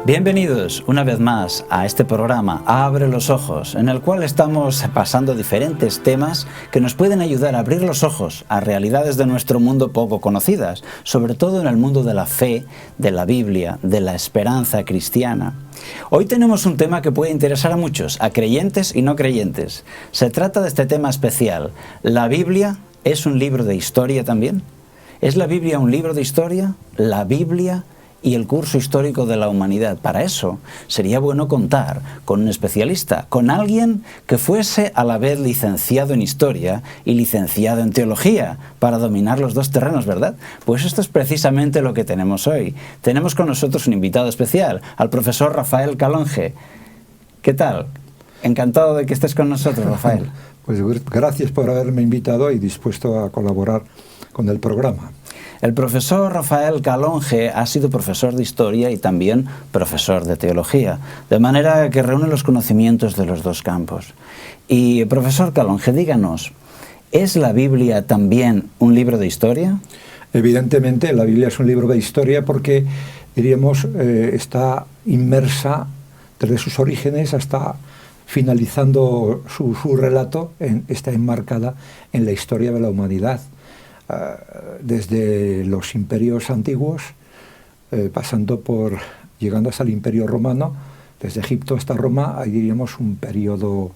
Bienvenidos una vez más a este programa Abre los Ojos, en el cual estamos pasando diferentes temas que nos pueden ayudar a abrir los ojos a realidades de nuestro mundo poco conocidas, sobre todo en el mundo de la fe, de la Biblia, de la esperanza cristiana. Hoy tenemos un tema que puede interesar a muchos, a creyentes y no creyentes. Se trata de este tema especial. ¿La Biblia es un libro de historia también? ¿Es la Biblia un libro de historia? ¿La Biblia y el curso histórico de la humanidad? Para eso sería bueno contar con un especialista, con alguien que fuese a la vez licenciado en historia y licenciado en teología, para dominar los dos terrenos, ¿verdad? Pues esto es precisamente lo que tenemos hoy. Tenemos con nosotros un invitado especial, al profesor Rafael Calonge. ¿Qué tal? Encantado de que estés con nosotros, Rafael. Pues gracias por haberme invitado y dispuesto a colaborar con el programa. El profesor Rafael Calonge ha sido profesor de historia y también profesor de teología, de manera que reúne los conocimientos de los dos campos. Y, profesor Calonge, díganos, ¿es la Biblia también un libro de historia? Evidentemente, la Biblia es un libro de historia porque, diríamos, está inmersa desde sus orígenes hasta finalizando su relato, está enmarcada en la historia de la humanidad. Desde los imperios antiguos, llegando hasta el Imperio Romano, desde Egipto hasta Roma, hay, diríamos, un periodo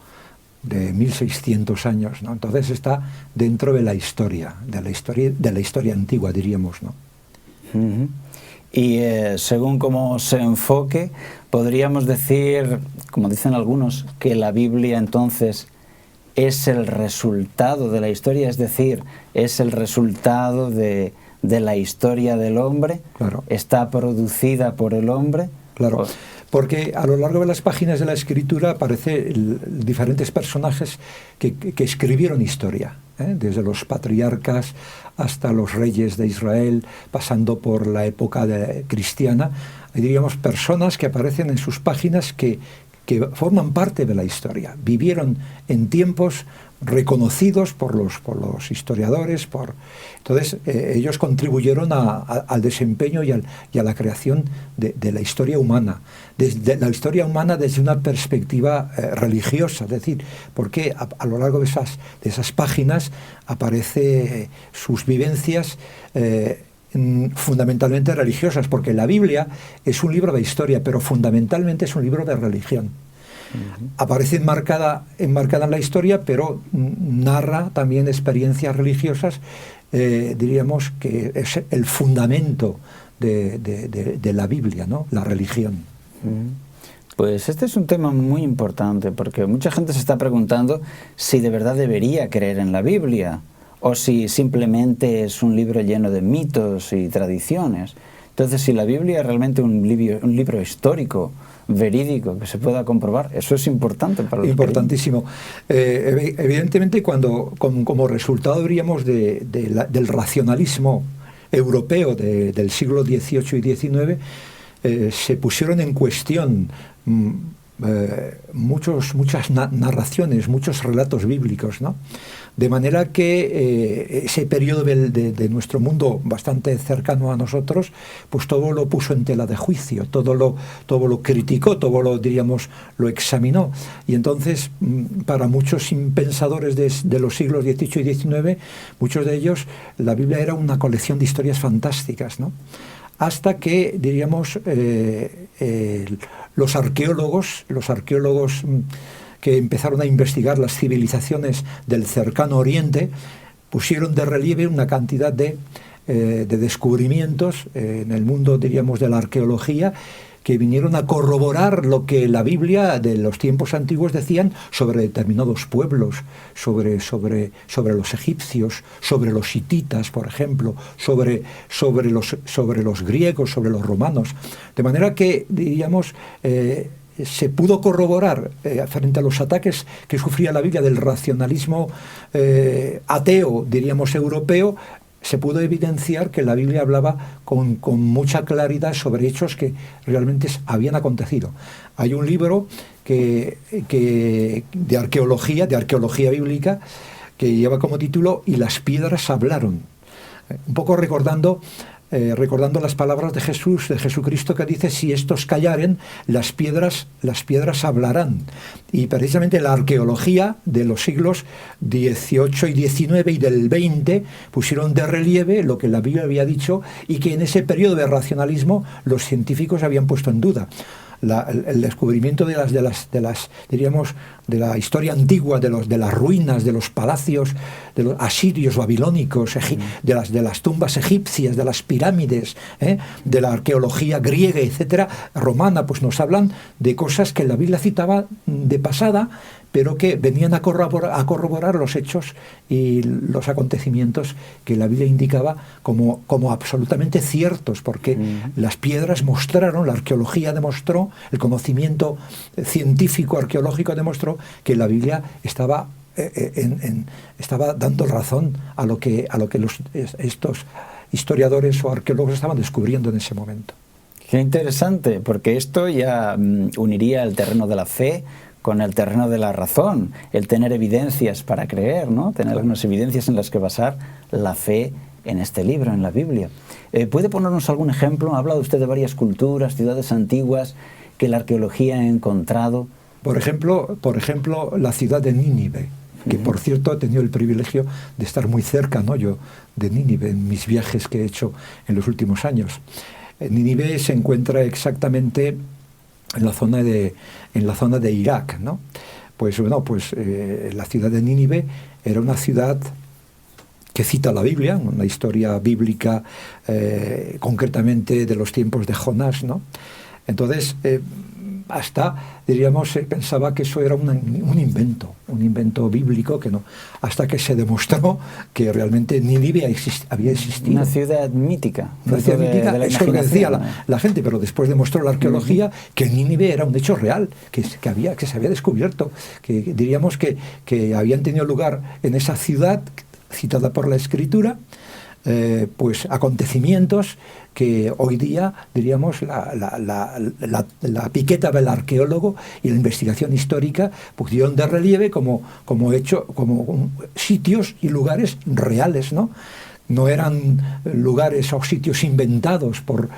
de 1600 años, ¿no? Entonces está dentro de la historia antigua, diríamos, ¿no? Uh-huh. Y según cómo se enfoque, podríamos decir, como dicen algunos, que la Biblia entonces es el resultado de la historia, es decir, es el resultado de la historia del hombre. Claro. Está producida por el hombre. Claro, porque a lo largo de las páginas de la Escritura aparecen diferentes personajes que escribieron historia, desde los patriarcas hasta los reyes de Israel, pasando por la época cristiana. Hay, diríamos, personas que aparecen en sus páginas que forman parte de la historia, vivieron en tiempos reconocidos por los historiadores, entonces ellos contribuyeron al desempeño y a la creación de la historia humana, desde la historia humana desde una perspectiva religiosa, es decir, porque a lo largo de esas páginas aparecen sus vivencias fundamentalmente religiosas, porque la Biblia es un libro de historia, pero fundamentalmente es un libro de religión. Uh-huh. Aparece enmarcada en la historia, pero narra también experiencias religiosas, diríamos que es el fundamento de la Biblia, ¿no? La religión. Uh-huh. Pues este es un tema muy importante, porque mucha gente se está preguntando si de verdad debería creer en la Biblia, o si simplemente es un libro lleno de mitos y tradiciones. Entonces, si la Biblia es realmente un libro histórico, verídico, que se pueda comprobar, eso es importante para los importantísimo. Evidentemente, como resultado, diríamos, del racionalismo europeo del siglo XVIII y XIX, se pusieron en cuestión muchas narraciones, muchos relatos bíblicos, ¿no? De manera que ese periodo de nuestro mundo bastante cercano a nosotros, pues todo lo puso en tela de juicio, todo lo criticó, diríamos, lo examinó. Y entonces, para muchos pensadores de los siglos XVIII y XIX, muchos de ellos, la Biblia era una colección de historias fantásticas, ¿no? Hasta que, diríamos, los arqueólogos que empezaron a investigar las civilizaciones del cercano Oriente pusieron de relieve una cantidad de descubrimientos en el mundo, diríamos, de la arqueología, que vinieron a corroborar lo que la Biblia de los tiempos antiguos decían sobre determinados pueblos, sobre los egipcios, sobre los hititas, por ejemplo, sobre los griegos, sobre los romanos. De manera que, diríamos, se pudo corroborar frente a los ataques que sufría la Biblia del racionalismo ateo, diríamos, europeo, se pudo evidenciar que la Biblia hablaba con mucha claridad sobre hechos que realmente habían acontecido. Hay un libro de arqueología bíblica, que lleva como título "Y las piedras hablaron", un poco recordando las palabras de Jesús, de Jesucristo, que dice: si estos callaren, las piedras hablarán. Y precisamente la arqueología de los siglos XVIII y XIX y del XX pusieron de relieve lo que la Biblia había dicho, y que en ese periodo de racionalismo los científicos habían puesto en duda. El descubrimiento de la historia antigua, de las ruinas, de los palacios, de los asirios, babilónicos, de las tumbas egipcias, de las pirámides, de la arqueología griega, etcétera, romana, pues nos hablan de cosas que la Biblia citaba de pasada, pero que venían a corroborar los hechos y los acontecimientos que la Biblia indicaba como absolutamente ciertos, porque las piedras mostraron, la arqueología demostró, el conocimiento científico arqueológico demostró que la Biblia estaba dando razón a lo que estos historiadores o arqueólogos estaban descubriendo en ese momento. Qué interesante, porque esto ya uniría el terreno de la fe con el terreno de la razón, el tener evidencias para creer, ¿no? Tener unas evidencias en las que basar la fe en este libro, en la Biblia. ¿Puede ponernos algún ejemplo? Ha hablado usted de varias culturas, ciudades antiguas que la arqueología ha encontrado. Por ejemplo, la ciudad de Nínive, que por cierto he tenido el privilegio de estar muy cerca, ¿no?, yo de Nínive en mis viajes que he hecho en los últimos años. Nínive se encuentra exactamente en la zona de Irak, ¿no? La ciudad de Nínive era una ciudad que cita la Biblia, una historia bíblica, concretamente de los tiempos de Jonás, ¿no? Entonces, pensaba que eso era un invento bíblico, que no, hasta que se demostró que realmente Nínive había existido. Una ciudad mítica. Una ciudad mítica, eso es lo que decía la gente, pero después demostró la arqueología que Nínive era un hecho real, que se había descubierto, que diríamos que habían tenido lugar en esa ciudad citada por la Escritura, pues acontecimientos que hoy día, diríamos, la piqueta del arqueólogo y la investigación histórica pusieron de relieve como sitios y lugares reales, ¿no? No eran lugares o sitios inventados por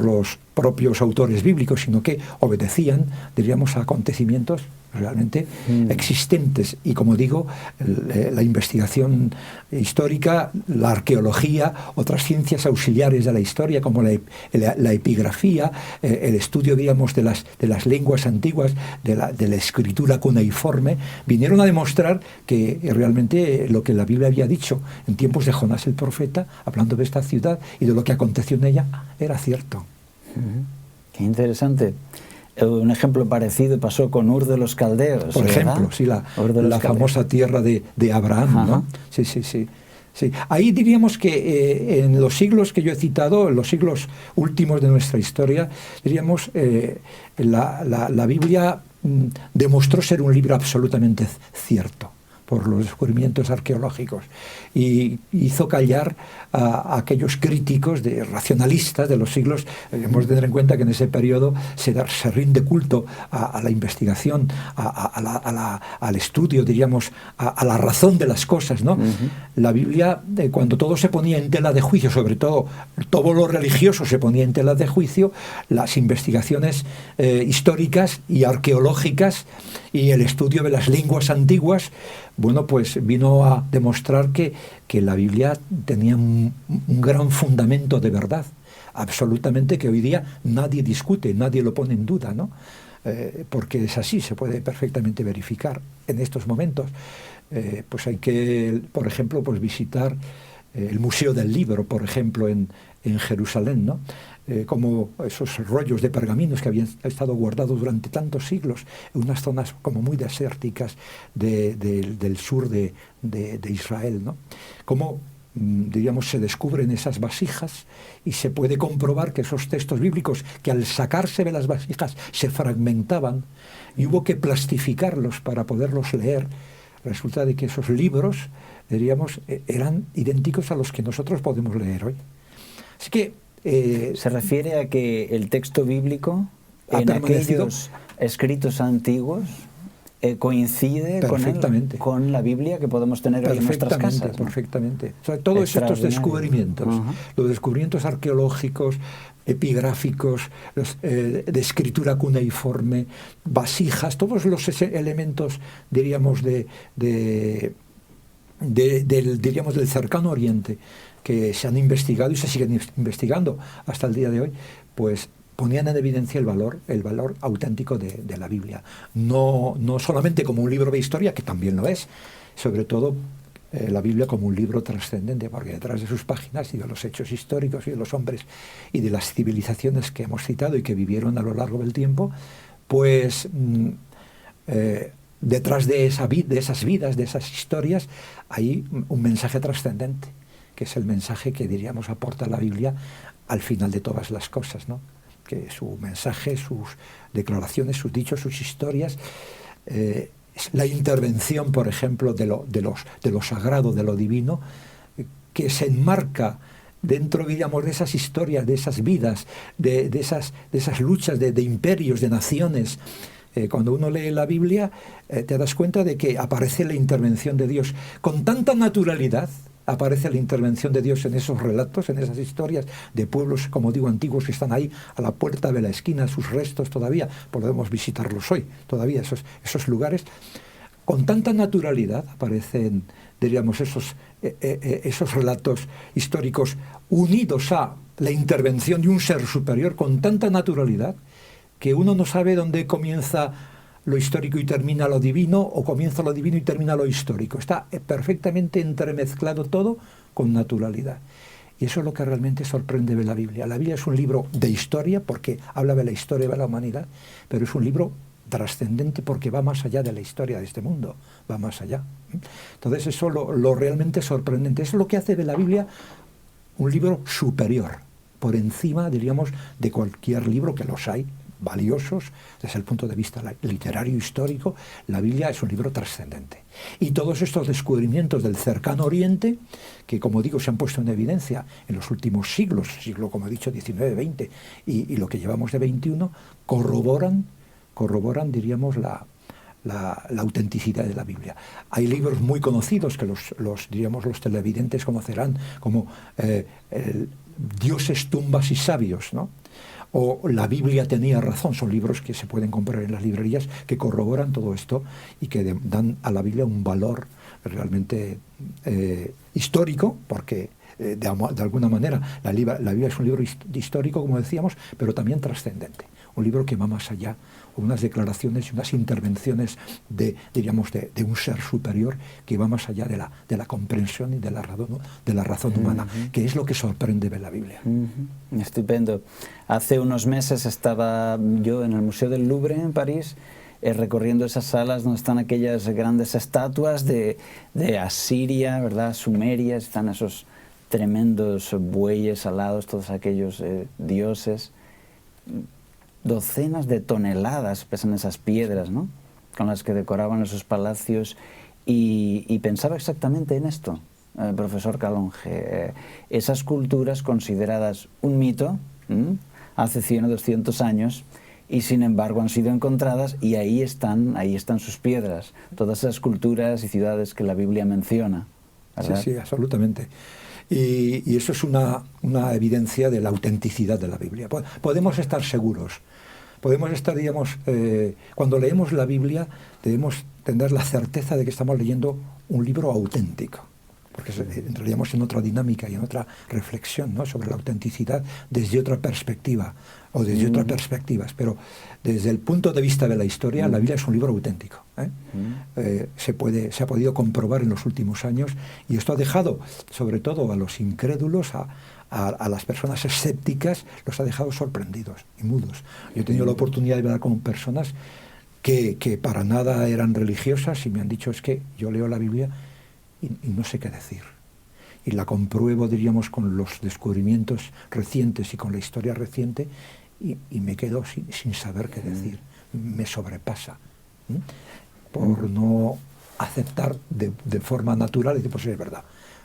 los propios autores bíblicos, sino que obedecían, diríamos, a acontecimientos realmente existentes. Y como digo, la investigación histórica, la arqueología, otras ciencias auxiliares de la historia, como la epigrafía, el estudio, digamos, de las lenguas antiguas, de la escritura cuneiforme, vinieron a demostrar que realmente lo que la Biblia había dicho en tiempos de Jonás el profeta, hablando de esta ciudad y de lo que aconteció en ella, era cierto. Qué interesante. Un ejemplo parecido pasó con Ur de los Caldeos. Por ejemplo, sí, la famosa tierra de Abraham, ajá, ¿no? Sí. Ahí diríamos que en los siglos que yo he citado, en los siglos últimos de nuestra historia, diríamos, la Biblia demostró ser un libro absolutamente cierto por los descubrimientos arqueológicos, y hizo callar a aquellos críticos racionalistas de los siglos. Hemos de tener en cuenta que en ese periodo se rinde culto a la investigación, al estudio, diríamos, a la razón de las cosas, ¿no? La Biblia, cuando todo se ponía en tela de juicio, sobre todo lo religioso se ponía en tela de juicio, las investigaciones históricas y arqueológicas y el estudio de las lenguas antiguas, bueno, pues vino a demostrar que la Biblia tenía un gran fundamento de verdad, absolutamente, que hoy día nadie discute, nadie lo pone en duda, ¿no? Porque es así, se puede perfectamente verificar en estos momentos. Pues hay que, por ejemplo, pues visitar el Museo del Libro, por ejemplo, en Jerusalén, ¿no? Como esos rollos de pergaminos que habían estado guardados durante tantos siglos en unas zonas como muy desérticas del sur de Israel, ¿no? Como, diríamos, se descubren esas vasijas y se puede comprobar que esos textos bíblicos, que al sacarse de las vasijas se fragmentaban y hubo que plastificarlos para poderlos leer. Resulta de que esos libros diríamos, eran idénticos a los que nosotros podemos leer hoy. Así que... se refiere a que el texto bíblico en aquellos escritos antiguos coincide con la Biblia que podemos tener hoy en nuestras casas, ¿no? Perfectamente. O sea, todos estos descubrimientos, los descubrimientos arqueológicos, epigráficos, de escritura cuneiforme, vasijas, todos los elementos, diríamos, del cercano Oriente, que se han investigado y se siguen investigando hasta el día de hoy, pues ponían en evidencia el valor auténtico de la Biblia. No solamente como un libro de historia, que también lo es, sobre todo la Biblia como un libro trascendente, porque detrás de sus páginas y de los hechos históricos y de los hombres y de las civilizaciones que hemos citado y que vivieron a lo largo del tiempo, pues detrás de esas vidas, de esas historias, hay un mensaje trascendente, que es el mensaje que, diríamos, aporta la Biblia al final de todas las cosas, ¿no? Que su mensaje, sus declaraciones, sus dichos, sus historias, la intervención, por ejemplo, de lo sagrado, de lo divino, que se enmarca dentro, digamos, de esas historias, de esas vidas, de esas luchas de imperios, de naciones. Cuando uno lee la Biblia, te das cuenta de que aparece la intervención de Dios con tanta naturalidad. Aparece la intervención de Dios en esos relatos, en esas historias de pueblos, como digo, antiguos, que están ahí a la puerta de la esquina, sus restos todavía, podemos visitarlos hoy, todavía esos lugares. Con tanta naturalidad aparecen, diríamos, esos relatos históricos unidos a la intervención de un ser superior, con tanta naturalidad que uno no sabe dónde comienza lo histórico y termina lo divino, o comienza lo divino y termina lo histórico. Está perfectamente entremezclado todo con naturalidad. Y eso es lo que realmente sorprende de la Biblia. La Biblia es un libro de historia, porque habla de la historia de la humanidad, pero es un libro trascendente porque va más allá de la historia de este mundo, va más allá. Entonces eso lo realmente sorprendente. Es lo que hace de la Biblia un libro superior, por encima, diríamos, de cualquier libro, que los hay, valiosos desde el punto de vista literario histórico. La Biblia es un libro trascendente. Y todos estos descubrimientos del cercano Oriente, que, como digo, se han puesto en evidencia en los últimos siglos, siglo, como he dicho, XIX, XX, y lo que llevamos de XXI, corroboran, diríamos, la autenticidad de la Biblia. Hay libros muy conocidos que los televidentes conocerán, como Dioses, tumbas y sabios, ¿no? O La Biblia tenía razón. Son libros que se pueden comprar en las librerías, que corroboran todo esto y que dan a la Biblia un valor realmente histórico, porque de alguna manera la Biblia es un libro histórico, como decíamos, pero también trascendente. Un libro que va más allá, unas declaraciones y unas intervenciones de un ser superior que va más allá de la comprensión y de la razón humana, que es lo que sorprende de la Biblia. Estupendo. Hace unos meses estaba yo en el Museo del Louvre en París, recorriendo esas salas donde están aquellas grandes estatuas de Asiria, ¿verdad? Sumeria, están esos tremendos bueyes alados, todos aquellos dioses. Docenas de toneladas pesan esas piedras, ¿no?, con las que decoraban esos palacios, y pensaba exactamente en esto, profesor Calonge. Esas culturas consideradas un mito hace 100 o 200 años, y sin embargo han sido encontradas, y ahí están sus piedras, todas esas culturas y ciudades que la Biblia menciona, ¿verdad? Sí, absolutamente. Y eso es una evidencia de la autenticidad de la Biblia. Podemos estar seguros. Podemos estar, digamos, cuando leemos la Biblia, debemos tener la certeza de que estamos leyendo un libro auténtico, porque entraríamos en otra dinámica y en otra reflexión, ¿no?, sobre la autenticidad desde otra perspectiva, o desde otras perspectivas. Pero desde el punto de vista de la historia, la Biblia es un libro auténtico, se ha podido comprobar en los últimos años, y esto ha dejado, sobre todo a los incrédulos, a las personas escépticas, los ha dejado sorprendidos y mudos. Yo he tenido la oportunidad de hablar con personas que para nada eran religiosas y me han dicho: es que yo leo la Biblia y no sé qué decir. Y la compruebo, diríamos, con los descubrimientos recientes y con la historia reciente, y me quedo sin saber qué decir. Me sobrepasa. Por no aceptar de forma natural y decir, pues es verdad.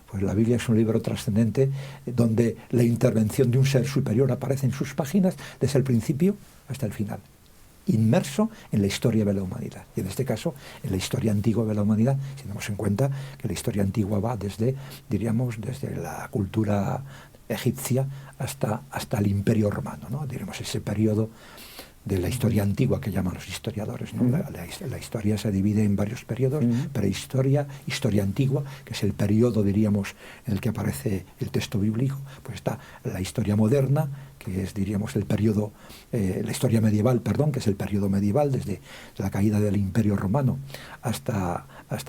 Pues la Biblia es un libro trascendente donde la intervención de un ser superior aparece en sus páginas desde el principio hasta el final, inmerso en la historia de la humanidad. Y en este caso, en la historia antigua de la humanidad, si tenemos en cuenta que la historia antigua va desde, diríamos, desde la cultura egipcia hasta el Imperio Romano, ¿no? Diríamos ese periodo de la historia antigua que llaman los historiadores, ¿no? La historia se divide en varios periodos: prehistoria, historia antigua, que es el periodo, diríamos, en el que aparece el texto bíblico. Pues está la historia moderna, que es, diríamos, el periodo, la historia medieval, perdón, que es el periodo medieval, desde la caída del Imperio Romano hasta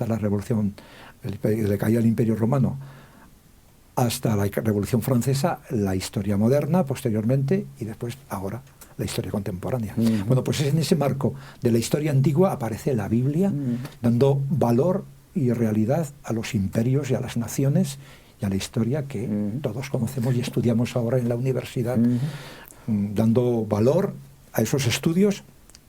la Revolución, la caída del Imperio Romano hasta la Revolución Francesa, la historia moderna posteriormente, y después, ahora, la historia contemporánea. Bueno, pues es en ese marco de la historia antigua aparece la Biblia, dando valor y realidad a los imperios y a las naciones y a la historia que todos conocemos y estudiamos ahora en la universidad, dando valor a esos estudios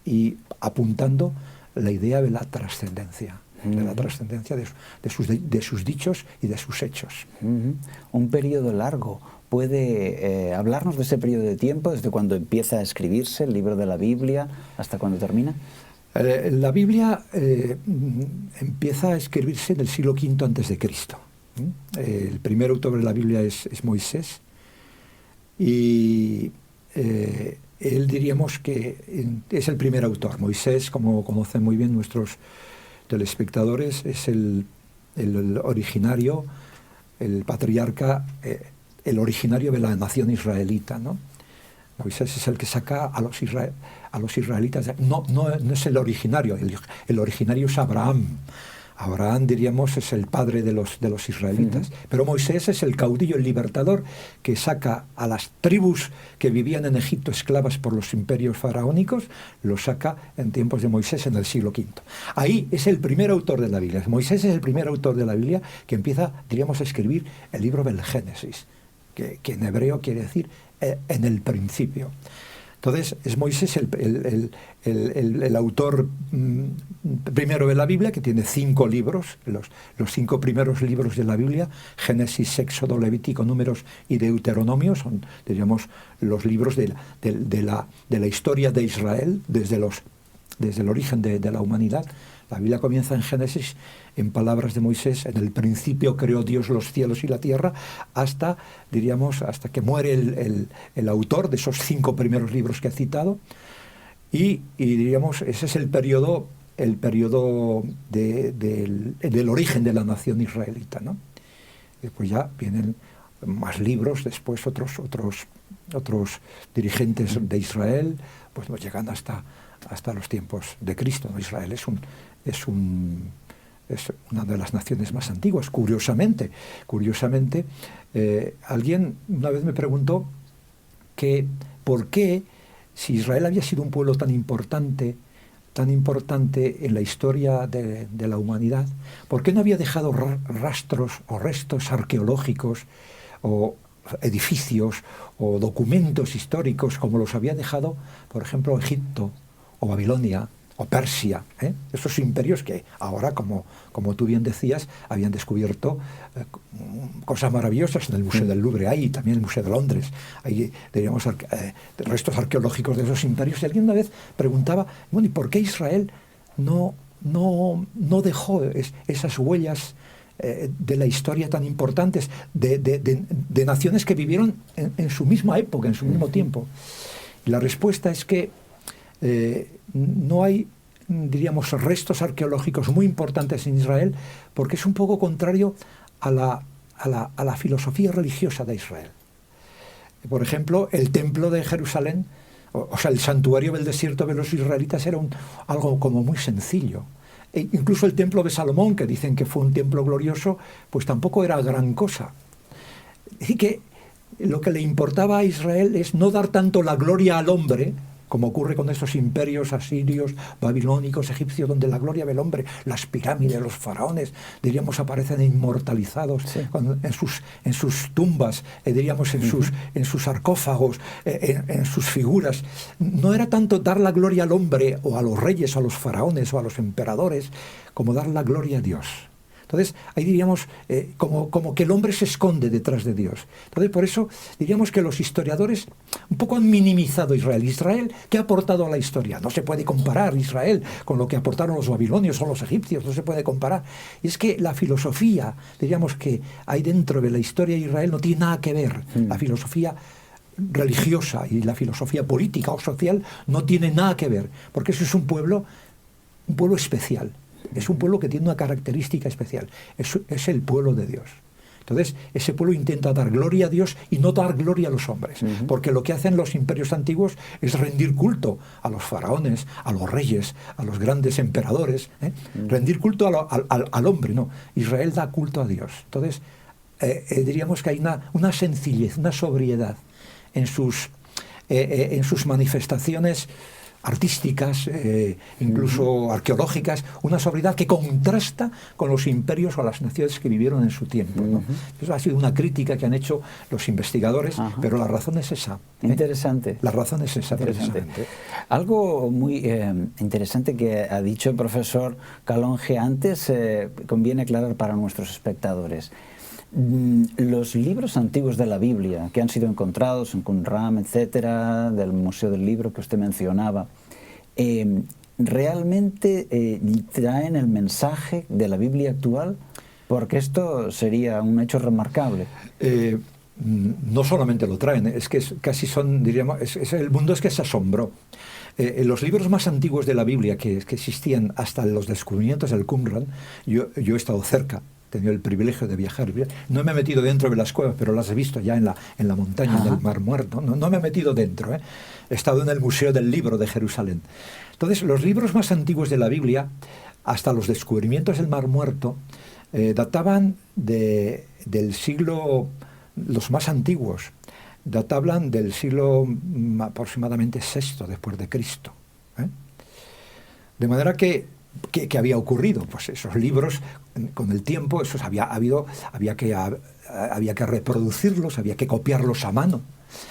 y apuntando la idea de la trascendencia. De la trascendencia de sus dichos y de sus hechos. Un periodo largo. ¿Puede hablarnos de ese periodo de tiempo, desde cuando empieza a escribirse el libro de la Biblia hasta cuando termina? La Biblia empieza a escribirse en el siglo V antes de Cristo. El primer autor de la Biblia es Moisés, y él, diríamos que es el primer autor. Moisés, como conocen muy bien nuestros telespectadores, es el originario, el patriarca, el originario de la nación israelita, ¿no? Moisés es el que saca a los israelitas. No es el originario, el originario es Abraham. Abraham, diríamos, es el padre de los israelitas. Pero Moisés es el caudillo, el libertador, que saca a las tribus que vivían en Egipto esclavas por los imperios faraónicos, los saca en tiempos de Moisés en el siglo V. Ahí es el primer autor de la Biblia. Moisés es el primer autor de la Biblia que empieza, diríamos, a escribir el libro del Génesis, que en hebreo quiere decir en el principio. Entonces, es Moisés el autor primero de la Biblia, que tiene 5 libros, los 5 primeros libros de la Biblia: Génesis, Éxodo, Levítico, Números y Deuteronomio. Son, diríamos, los libros de la historia de Israel desde el origen de la humanidad. La Biblia comienza en Génesis, en palabras de Moisés: en el principio creó Dios los cielos y la tierra, hasta que muere el autor de esos 5 primeros libros que he citado. Y diríamos, ese es el periodo del origen de la nación israelita, ¿no? Después ya vienen más libros, después otros dirigentes de Israel, pues nos llegan hasta los tiempos de Cristo, ¿no? Israel es una de las naciones más antiguas. Curiosamente, alguien una vez me preguntó que por qué, si Israel había sido un pueblo tan importante en la historia de la humanidad, ¿por qué no había dejado rastros o restos arqueológicos o edificios o documentos históricos como los había dejado, por ejemplo, Egipto o Babilonia o Persia, esos imperios que ahora, como tú bien decías, habían descubierto cosas maravillosas en el Museo del Louvre, hay también el Museo de Londres, hay, diríamos, restos arqueológicos de esos imperios. Y alguien una vez preguntaba, bueno, ¿y por qué Israel no dejó esas huellas de la historia tan importantes de naciones que vivieron en su misma época, en su mismo tiempo? Y la respuesta es que no hay, diríamos, restos arqueológicos muy importantes en Israel, porque es un poco contrario a la filosofía religiosa de Israel. Por ejemplo, el templo de Jerusalén, o sea, el santuario del desierto de los israelitas, era algo como muy sencillo. E incluso el templo de Salomón, que dicen que fue un templo glorioso, pues tampoco era gran cosa. Así que lo que le importaba a Israel es no dar tanto la gloria al hombre, como ocurre con esos imperios asirios, babilónicos, egipcios, donde la gloria del hombre, las pirámides, los faraones, diríamos, aparecen inmortalizados en sus tumbas, diríamos, en sus sarcófagos, en sus figuras. No era tanto dar la gloria al hombre, o a los reyes, o a los faraones, o a los emperadores, como dar la gloria a Dios. Entonces, ahí diríamos como que el hombre se esconde detrás de Dios. Entonces, por eso diríamos que los historiadores un poco han minimizado a Israel. Israel, ¿qué ha aportado a la historia? No se puede comparar Israel con lo que aportaron los babilonios o los egipcios, no se puede comparar. Y es que la filosofía, diríamos, que hay dentro de la historia de Israel no tiene nada que ver. La filosofía religiosa y la filosofía política o social no tiene nada que ver, porque eso es un pueblo especial. Es un pueblo que tiene una característica especial. Es el pueblo de Dios. Entonces, ese pueblo intenta dar gloria a Dios y no dar gloria a los hombres. Porque lo que hacen los imperios antiguos es rendir culto a los faraones, a los reyes, a los grandes emperadores. Rendir culto al hombre, no. Israel da culto a Dios. Entonces, diríamos que hay una sencillez, una sobriedad en sus manifestaciones artísticas, incluso arqueológicas, una sobriedad que contrasta con los imperios o las naciones que vivieron en su tiempo, ¿no? Eso ha sido una crítica que han hecho los investigadores, pero la razón es esa. Interesante. La razón es esa, precisamente. Algo muy interesante que ha dicho el profesor Calonge antes, conviene aclarar para nuestros espectadores. Los libros antiguos de la Biblia que han sido encontrados en Qumran, etcétera, del Museo del Libro que usted mencionaba, ¿realmente traen el mensaje de la Biblia actual? Porque esto sería un hecho remarcable. No solamente lo traen, es que casi son, diríamos, el mundo es que se asombró. Los libros más antiguos de la Biblia que existían hasta los descubrimientos del Qumran, yo he estado cerca. He tenido el privilegio de viajar. No me he metido dentro de las cuevas, pero las he visto ya en la montaña del Mar Muerto. No me he metido dentro. He estado en el Museo del Libro de Jerusalén. Entonces, los libros más antiguos de la Biblia, hasta los descubrimientos del Mar Muerto, databan del siglo, los más antiguos, databan del siglo aproximadamente VI después de Cristo. De manera que había ocurrido, pues esos libros con el tiempo, había que reproducirlos, había que copiarlos a mano.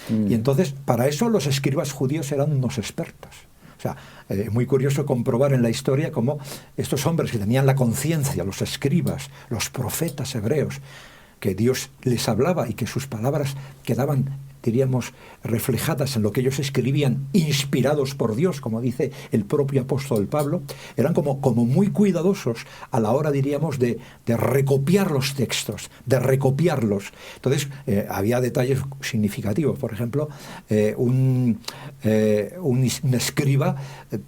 Y entonces, para eso los escribas judíos eran unos expertos. O sea, muy curioso comprobar en la historia cómo estos hombres que tenían la conciencia, los escribas, los profetas hebreos, que Dios les hablaba y que sus palabras quedaban, diríamos, reflejadas en lo que ellos escribían, inspirados por Dios, como dice el propio apóstol Pablo, eran como muy cuidadosos a la hora, diríamos, de recopiar los textos, de recopiarlos. Entonces, había detalles significativos. Por ejemplo, un escriba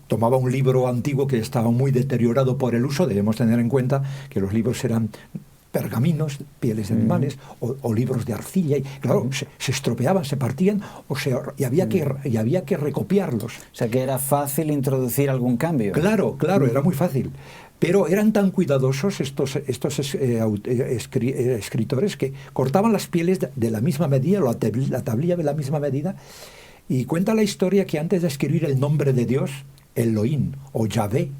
tomaba un libro antiguo que estaba muy deteriorado por el uso. Debemos tener en cuenta que los libros eran pergaminos, pieles de animales, o libros de arcilla, y claro, se estropeaban, se partían, y había que recopiarlos. O sea, que era fácil introducir algún cambio. Claro, era muy fácil. Pero eran tan cuidadosos estos escritores que cortaban las pieles de la misma medida, la tablilla de la misma medida, y cuenta la historia que antes de escribir el nombre de Dios, Elohim o Yahvé,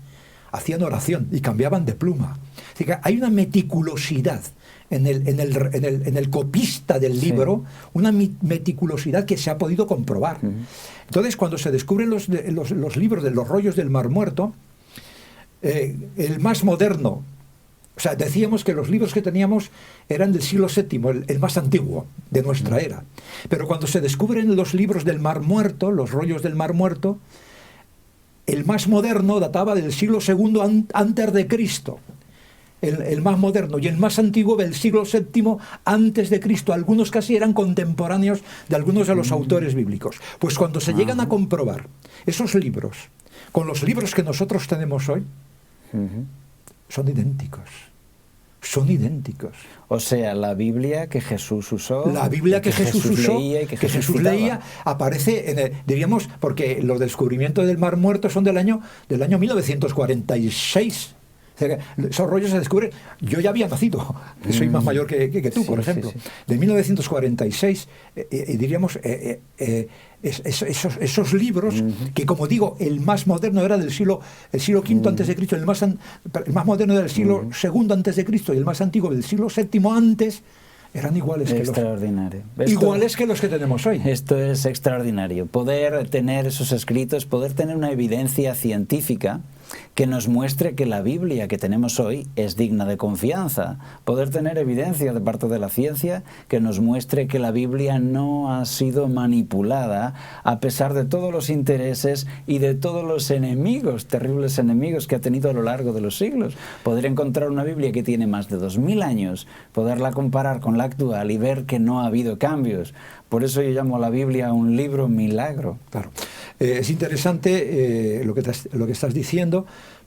hacían oración y cambiaban de pluma. Así que hay una meticulosidad en el copista del libro, una meticulosidad que se ha podido comprobar. Entonces, cuando se descubren los libros de los rollos del Mar Muerto, el más moderno, o sea, decíamos que los libros que teníamos eran del siglo VII, el más antiguo de nuestra era. Pero cuando se descubren los libros del Mar Muerto, los rollos del Mar Muerto, el más moderno databa del siglo II antes de Cristo, el más moderno, y el más antiguo del siglo VII antes de Cristo. Algunos casi eran contemporáneos de algunos de los autores bíblicos. Pues cuando se llegan a comprobar esos libros con los libros que nosotros tenemos hoy, son idénticos. Son idénticos. O sea, la Biblia que Jesús usó, la Biblia que Jesús usó, leía y que Jesús leía, aparece, diríamos, porque los descubrimientos del Mar Muerto son del año 1946. O sea, esos rollos se descubren. Yo ya había nacido, soy más mayor que tú, por ejemplo. Sí. De 1946, diríamos, esos libros, que como digo, el más moderno era del siglo V antes de Cristo, el más moderno era del siglo II antes de Cristo y el más antiguo del siglo VII antes, eran iguales que los que tenemos hoy. Esto es extraordinario. Poder tener esos escritos, poder tener una evidencia científica que nos muestre que la Biblia que tenemos hoy es digna de confianza. Poder tener evidencia de parte de la ciencia que nos muestre que la Biblia no ha sido manipulada a pesar de todos los intereses y de todos los enemigos, terribles enemigos que ha tenido a lo largo de los siglos. Poder encontrar una Biblia que tiene más de 2000 años, poderla comparar con la actual y ver que no ha habido cambios. Por eso yo llamo a la Biblia un libro milagro. Claro. Es interesante lo que estás diciendo.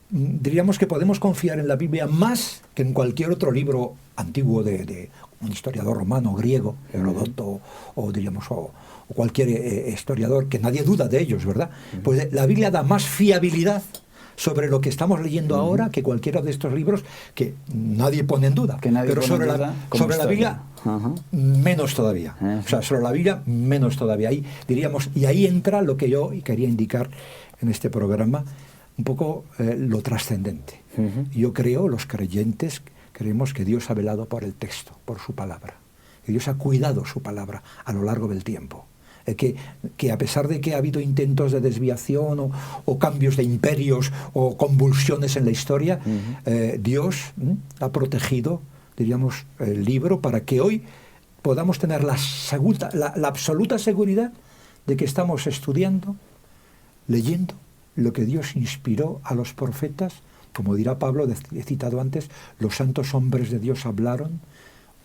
Diríamos que podemos confiar en la Biblia más que en cualquier otro libro antiguo de un historiador romano, griego, Heródoto, o cualquier historiador, que nadie duda de ellos, ¿verdad? Pues la Biblia da más fiabilidad sobre lo que estamos leyendo ahora que cualquiera de estos libros que nadie pone en duda. Pero sobre la Biblia, menos todavía. O sea, sobre la Biblia, menos todavía. Ahí, diríamos, y ahí entra lo que yo quería indicar en este programa, un poco lo trascendente. Yo creo, los creyentes, creemos que Dios ha velado por el texto, por su palabra. Que Dios ha cuidado su palabra a lo largo del tiempo. Que a pesar de que ha habido intentos de desviación o cambios de imperios o convulsiones en la historia, Dios ha protegido, diríamos, el libro para que hoy podamos tener la absoluta seguridad de que estamos estudiando, leyendo lo que Dios inspiró a los profetas. Como dirá Pablo, he citado antes, los santos hombres de Dios hablaron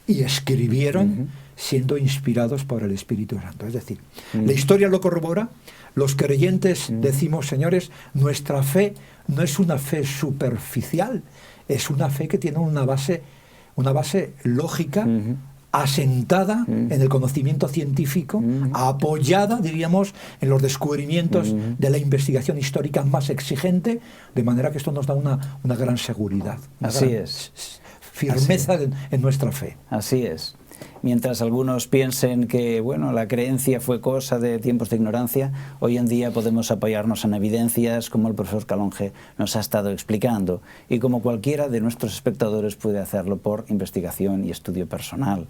y escribieron siendo inspirados por el Espíritu Santo. Es decir, la historia lo corrobora. Los creyentes decimos, señores, nuestra fe no es una fe superficial, es una fe que tiene una base lógica, asentada en el conocimiento científico, apoyada, diríamos, en los descubrimientos de la investigación histórica más exigente, de manera que esto nos da una gran seguridad. Firmeza en nuestra fe. Así es. Mientras algunos piensen que bueno, la creencia fue cosa de tiempos de ignorancia, hoy en día podemos apoyarnos en evidencias como el profesor Calonge nos ha estado explicando y como cualquiera de nuestros espectadores puede hacerlo por investigación y estudio personal.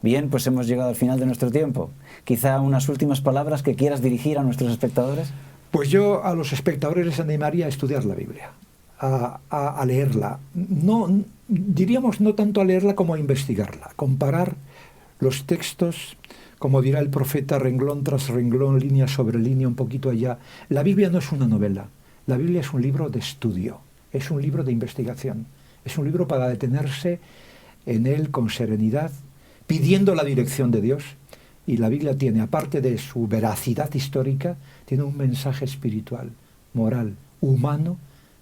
Bien, pues hemos llegado al final de nuestro tiempo. Quizá unas últimas palabras que quieras dirigir a nuestros espectadores. Pues yo a los espectadores les animaría a estudiar la Biblia, a leerla. No, diríamos no tanto a leerla como a investigarla, comparar los textos, como dirá el profeta, renglón tras renglón, línea sobre línea, un poquito allá. La Biblia no es una novela, la Biblia es un libro de estudio, es un libro de investigación, es un libro para detenerse en él con serenidad, pidiendo la dirección de Dios. Y la Biblia tiene, aparte de su veracidad histórica, tiene un mensaje espiritual, moral, humano,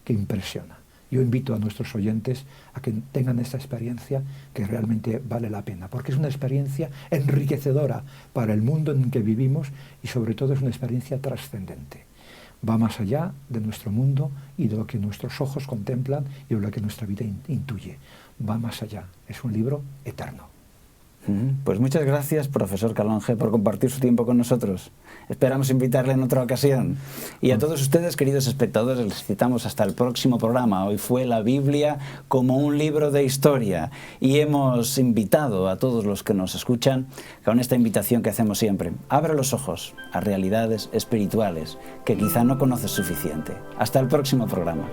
que impresiona. Yo invito a nuestros oyentes a que tengan esta experiencia que realmente vale la pena, porque es una experiencia enriquecedora para el mundo en que vivimos y sobre todo es una experiencia trascendente. Va más allá de nuestro mundo y de lo que nuestros ojos contemplan y de lo que nuestra vida intuye. Va más allá, es un libro eterno. Pues muchas gracias, profesor Calonge, por compartir su tiempo con nosotros. Esperamos invitarle en otra ocasión. Y a todos ustedes, queridos espectadores, les citamos hasta el próximo programa. Hoy fue la Biblia como un libro de historia. Y hemos invitado a todos los que nos escuchan con esta invitación que hacemos siempre. Abre los ojos a realidades espirituales que quizá no conoces suficiente. Hasta el próximo programa.